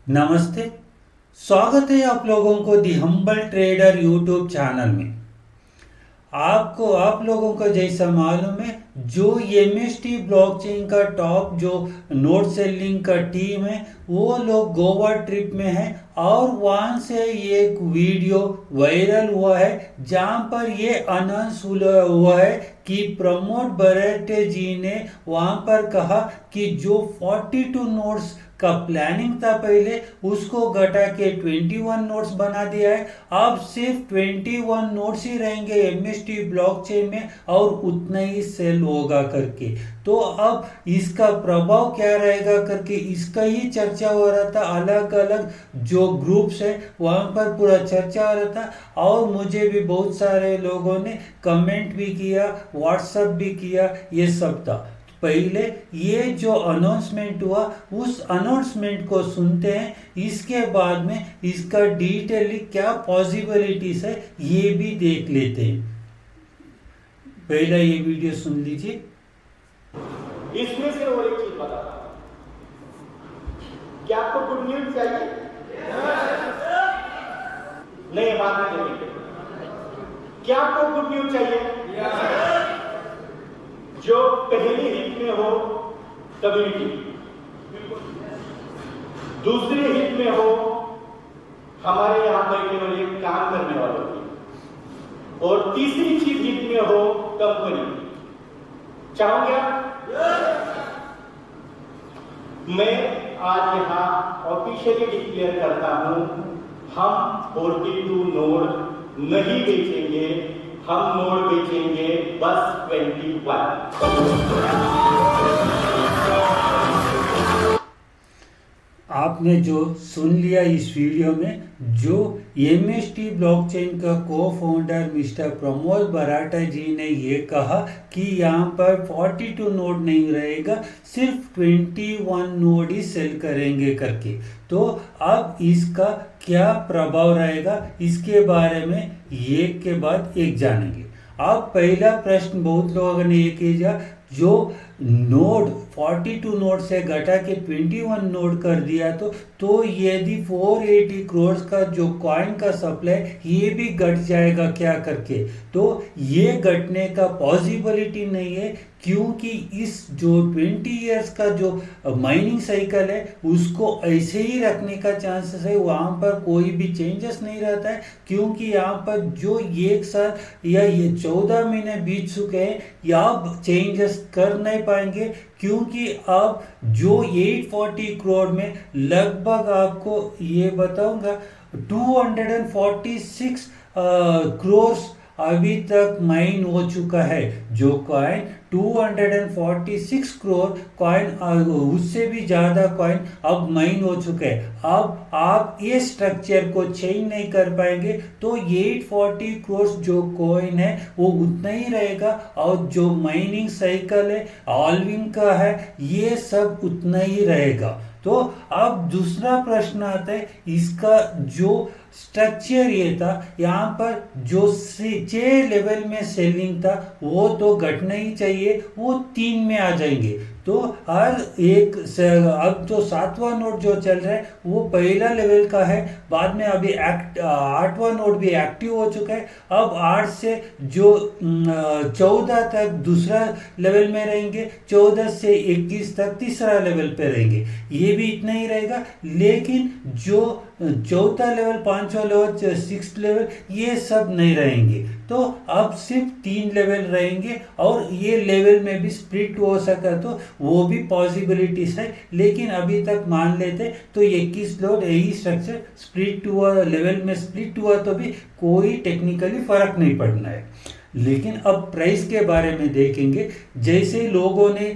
नमस्ते। स्वागत है आप लोगों को दी हम्बल ट्रेडर यूट्यूब चैनल में। आप लोगों को जैसा मालूम है, जो एमएसटी ब्लॉकचेन का टॉप जो नोट सेलिंग का टीम है, वो लोग गोवा ट्रिप में है और वहां से एक वीडियो वायरल हुआ है जहां पर ये अनाउंस हुआ है कि प्रमोद बराटे जी ने वहां पर कहा कि जो 42 नोट्स का प्लानिंग था पहले, उसको घटा के 21 नोट्स बना दिया है। अब सिर्फ 21 नोट्स ही रहेंगे एमएसटी ब्लॉकचेन में और उतना ही सेल होगा करके। तो अब इसका प्रभाव क्या रहेगा करके इसका ही चर्चा हो रहा था। अलग अलग जो ग्रुप्स है वहां पर पूरा चर्चा हो रहा था और मुझे भी बहुत सारे लोगों ने कमेंट भी किया, व्हाट्सएप भी किया, ये सब था। पहले ये जो अनाउंसमेंट हुआ उस अनाउंसमेंट को सुनते हैं, इसके बाद में इसका डिटेली क्या पॉसिबिलिटीज है ये भी देख लेते हैं। पहला ये वीडियो सुन लीजिए। इसमें से और एक चीज बता, क्या आपको गुड न्यूज चाहिए? नहीं, बात नहीं करेंगे। क्या आपको गुड न्यूज चाहिए? जो पहली हिट में हो कम्युनिटी, दूसरी हिट में हो हमारे यहां पर केवल एक काम करने वालों की, और तीसरी चीज हिट में हो कंपनी। चाहोगे आप? मैं आज यहां ऑफिशियली डिक्लेयर करता हूं, हम 42 नोड नहीं बेचेंगे, हम नोड बेचेंगे बस 21। आपने जो सुन लिया इस वीडियो में, जो एमएसटी ब्लॉकचेन का को फाउंडर मिस्टर प्रमोद बराटा जी ने ये कहा कि यहाँ पर 42 नोड नहीं रहेगा, सिर्फ 21 नोड ही सेल करेंगे करके। तो अब इसका क्या प्रभाव रहेगा इसके बारे में एक के बाद एक जानेंगे। अब पहला प्रश्न बहुत लोगों ने ये किया, जो नोड 42 नोड से घटा के 21 नोड कर दिया तो यदि 480 करोड़ का जो कॉइन का सप्लाई ये भी घट जाएगा क्या करके। तो ये घटने का पॉसिबिलिटी नहीं है, क्योंकि इस जो 20 इयर्स का जो माइनिंग साइकिल है उसको ऐसे ही रखने का चांसेस है, वहाँ पर कोई भी चेंजेस नहीं रहता है। क्योंकि यहाँ पर जो एक साल या ये 14 महीने बीत चुके हैं, या अब चेंजेस कर नहीं पाएंगे, क्योंकि अब जो 840 करोड़ में लगभग आपको ये बताऊंगा 246 करोड़ अभी तक माइन हो चुका है। जो कॉइन 246 करोड़ कॉइन, उससे भी ज्यादा कॉइन अब माइन हो चुके हैं। अब आप ये स्ट्रक्चर को चेंज नहीं कर पाएंगे, तो 840 करोड़ जो कॉइन है वो उतना ही रहेगा, और जो माइनिंग साइकिल है ऑल्विंग का है ये सब उतना ही रहेगा। तो अब दूसरा प्रश्न आता है, इसका जो स्ट्रक्चर ये था, यहाँ पर जो 6 लेवल में सेलिंग था वो तो घटना ही चाहिए, वो 3 में आ जाएंगे। तो हर एक अब जो 7वां नोड जो चल रहा है वो पहला लेवल का है, बाद में अभी 8वां नोड भी एक्टिव हो चुका है। अब 8 से जो 14 तक दूसरा लेवल में रहेंगे, 14 से 21 तक तीसरा लेवल पे रहेंगे, ये भी इतना ही रहेगा। लेकिन जो चौथा लेवल, 5वां लेवल, 6th लेवल, ये सब नहीं रहेंगे। तो अब सिर्फ 3 लेवल रहेंगे, और ये लेवल में भी स्प्लिट हो सका तो वो भी पॉसिबिलिटीज है। लेकिन अभी तक मान लेते तो 21 लोड यही स्ट्रक्चर स्प्लिट हुआ, लेवल में स्प्लिट हुआ तो भी कोई टेक्निकली फर्क नहीं पड़ना है। लेकिन अब प्राइस के बारे में देखेंगे। जैसे लोगों ने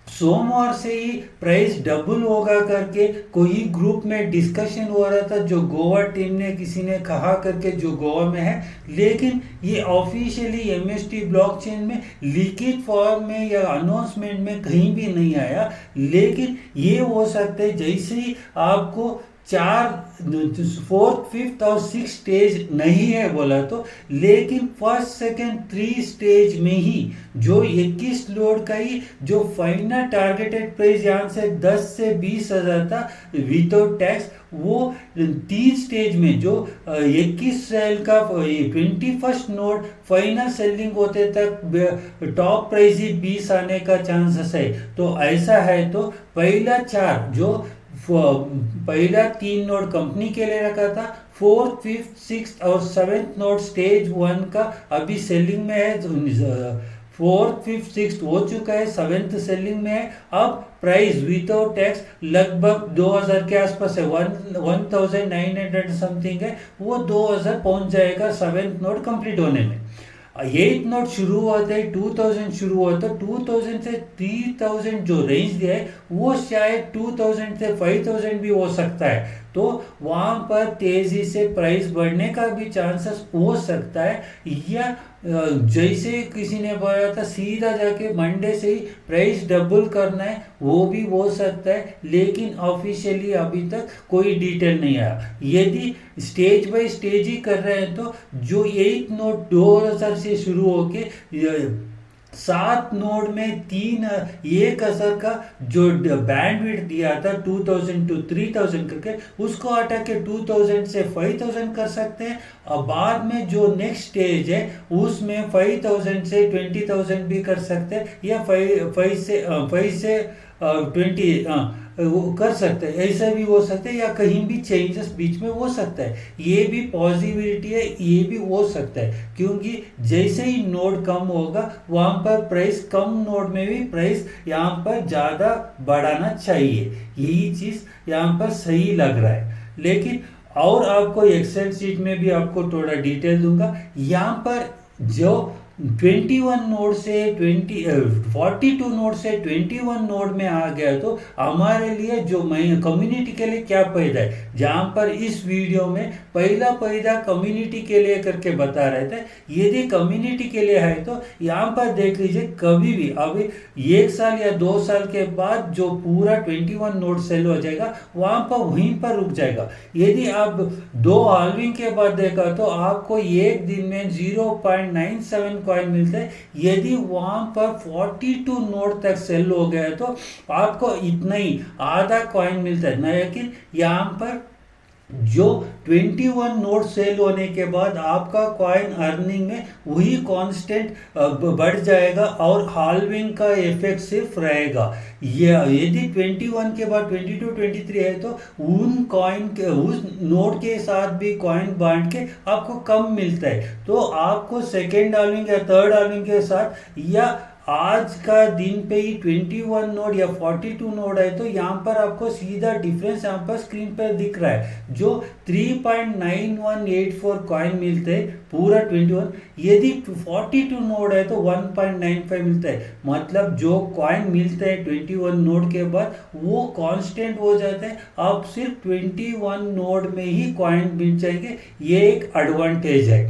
सोमवार से ही प्राइस डबल होगा करके कोई ग्रुप में डिस्कशन हो रहा था, जो गोवा टीम ने किसी ने कहा करके, जो गोवा में है। लेकिन ये ऑफिशियली एमएसटी ब्लॉकचेन में लिखित फॉर्म में या अनाउंसमेंट में कहीं भी नहीं आया। लेकिन ये हो सकता है जैसे ही आपको चार, फोर्थ, फिफ्थ और सिक्स स्टेज नहीं है बोला तो, लेकिन फर्स्ट सेकेंड थ्री स्टेज में ही जो 21 लोड का ही जो फाइनल टारगेटेड प्राइस यहाँ से 10 से 20 हजार था विदाउट टैक्स, वो 3 स्टेज में जो 21 सेल का 21st नोड फाइनल सेलिंग होते तक टॉप प्राइस ही 20 आने का चांसेस है। तो ऐसा है तो पहला 4 जो पहला 3 नोड कंपनी के लिए रखा था, फोर्थ, फिफ्थ, सिक्स और सेवेंथ नोड स्टेज 1 का अभी सेलिंग में है। फोर्थ, फिफ्थ, सिक्स हो चुका है, सेवेंथ सेलिंग में है। अब प्राइस विदाउट टैक्स लगभग 2000 के आसपास है, 1900 समथिंग है, वो 2000 पहुंच जाएगा सेवेंथ नोड कंप्लीट होने में। 8 नोट शुरू हुआ था 2000 शुरू हुआ, तो 2000 से 3000 जो रेंज दिया है वो शायद 2000 से 5000 भी हो सकता है। तो वहां पर तेजी से प्राइस बढ़ने का भी चांसेस हो सकता है, या जैसे किसी ने बोला था सीधा जाके मंडे से ही प्राइस डबल करना है, वो भी हो सकता है, लेकिन ऑफिशियली अभी तक कोई डिटेल नहीं आया। यदि स्टेज बाय स्टेज ही कर रहे हैं तो जो 8 नोट 2000 से शुरू होके 7 नोड में 1,000 का जो बैंडविड्थ दिया था 2000 to 3000 करके, उसको हटा के 2000 से 5000 कर सकते हैं। और बाद में जो नेक्स्ट स्टेज है उसमें 5000 से 20,000 भी कर सकते हैं, या 5 से 20 वो कर सकते हैं, ऐसा भी हो सकता है, या कहीं भी चेंजेस बीच में हो सकता है। ये भी पॉसिबिलिटी है, ये भी हो सकता है, क्योंकि जैसे ही नोड कम होगा वहां पर प्राइस कम नोड में भी प्राइस यहाँ पर ज़्यादा बढ़ाना चाहिए। यही चीज़ यहाँ पर सही लग रहा है। लेकिन और आपको एक्सेल शीट में भी आपको थोड़ा डिटेल दूंगा। यहाँ पर जो 21 नोड से 42 नोड से 21 नोड में आ गया, तो हमारे लिए जो कम्युनिटी के लिए क्या फायदा है, जहां पर इस वीडियो में पहला कम्युनिटी के लिए करके बता रहे थे। यदि कम्युनिटी के लिए है तो यहाँ पर देख लीजिए, कभी भी अभी 1 साल या 2 साल के बाद जो पूरा 21 नोड सेल हो जाएगा वहां पर वहीं पर रुक जाएगा। यदि आप 2 हाल्विंग के बाद देखा तो आपको एक दिन में 0.97 कॉइन मिलते हैं। यदि वहां पर 42 नोड तक सेल हो गया तो आपको इतना ही आधा कॉइन मिलता है। लेकिन यहाँ पर जो 21 नोड सेल होने के बाद आपका कॉइन अर्निंग में वही कांस्टेंट बढ़ जाएगा और हाल्विंग का इफेक्ट सिर्फ रहेगा। यदि 21 के बाद 22 23 है तो उन कॉइन के उस नोड के साथ भी कॉइन बांट के आपको कम मिलता है। तो आपको सेकेंड हाल्विंग या थर्ड हाल्विंग के साथ, या आज का दिन पे ही 21 नोड या 42 नोड है, तो यहाँ पर आपको सीधा डिफरेंस यहाँ पर स्क्रीन पर दिख रहा है, जो 3.9184 कॉइन मिलते हैं पूरा 21। यदि 42 नोड है तो 1.95 मिलता है। मतलब जो कॉइन मिलते हैं 21 नोड के बाद वो कांस्टेंट हो जाता है। आप सिर्फ 21 नोड में ही कॉइन मिल जाएंगे। ये एक एडवांटेज है।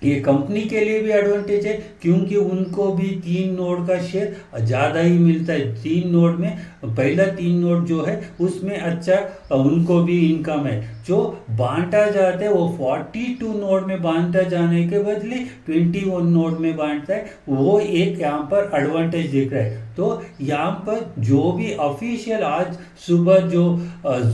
ये कंपनी के लिए भी एडवांटेज है, क्योंकि उनको भी 3 नोड का शेयर ज़्यादा ही मिलता है। 3 नोड में पहला 3 नोड जो है उसमें अच्छा उनको भी इनकम है। जो बांटा जाता है वो 42 नोड में बांटा जाने के बदले 21 नोड में बांटता है, वो एक यहाँ पर एडवांटेज दिख रहा है। तो यहाँ पर जो भी ऑफिशियल आज सुबह जो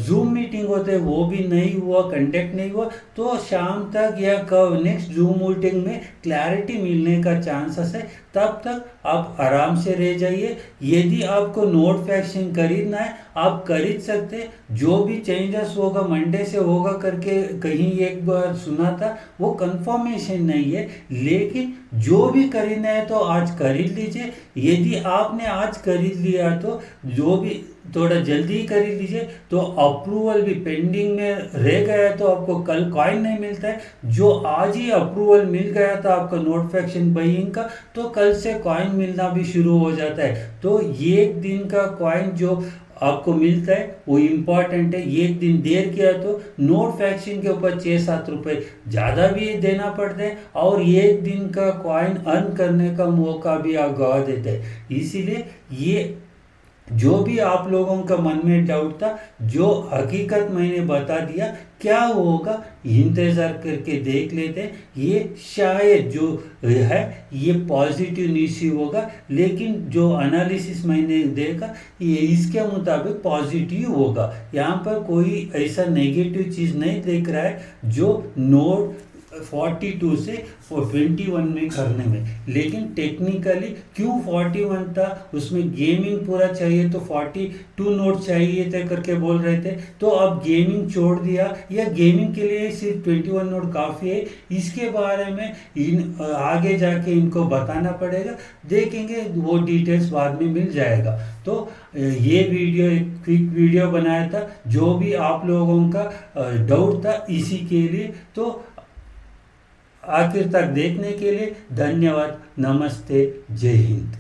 जूम मीटिंग होते हैं वो भी नहीं हुआ, कंडक्ट नहीं हुआ, तो शाम तक या कब नेक्स्ट जूम मीटिंग में क्लैरिटी मिलने का चांसेस है। तब तक आप आराम से रह जाइए। यदि आपको नोड फ्रैक्शन खरीदना है आप खरीद सकते। जो भी चेंजेस होगा मंडे से होगा करके कहीं एक बार सुना था, वो कंफर्मेशन नहीं है, लेकिन जो भी खरीदना है तो आज खरीद लीजिए। यदि आपने आज खरीद लिया तो जो भी थोड़ा जल्दी खरीद लीजिए, तो अप्रूवल भी पेंडिंग में रह गया तो आपको कल कॉइन नहीं मिलता है। जो आज ही अप्रूवल मिल गया था आपका नोट फ्रैक्शन बाइंग का, तो कल से कॉइन मिलना भी शुरू हो जाता है। तो एक दिन का कॉइन जो आपको मिलता है वो इम्पॉर्टेंट है। एक दिन देर किया तो नोट फ्रैक्शन के ऊपर 6-7 रुपए ज़्यादा भी देना पड़ता है, और एक दिन का कॉइन अर्न करने का मौका भी आप गवा देते हैं। इसीलिए ये जो भी आप लोगों का मन में डाउट था, जो हकीकत मैंने बता दिया, क्या होगा इंतज़ार करके देख लेते हैं। ये शायद जो है ये पॉजिटिव न्यूज़ ही होगा, लेकिन जो एनालिसिस मैंने देखा ये इसके मुताबिक पॉजिटिव होगा। यहाँ पर कोई ऐसा नेगेटिव चीज़ नहीं देख रहा है जो नोट 42 से 21 में करने में। लेकिन टेक्निकली क्यों 41 था, उसमें गेमिंग पूरा चाहिए तो 42 नोट चाहिए थे करके बोल रहे थे, तो अब गेमिंग छोड़ दिया या गेमिंग के लिए सिर्फ 21 नोट काफ़ी है। इसके बारे में आगे जाके इनको बताना पड़ेगा, देखेंगे वो डिटेल्स बाद में मिल जाएगा। तो ये वीडियो एक क्विक वीडियो बनाया था, जो भी आप लोगों का डाउट था इसी के लिए। तो आखिर तक देखने के लिए धन्यवाद। नमस्ते, जय हिंद।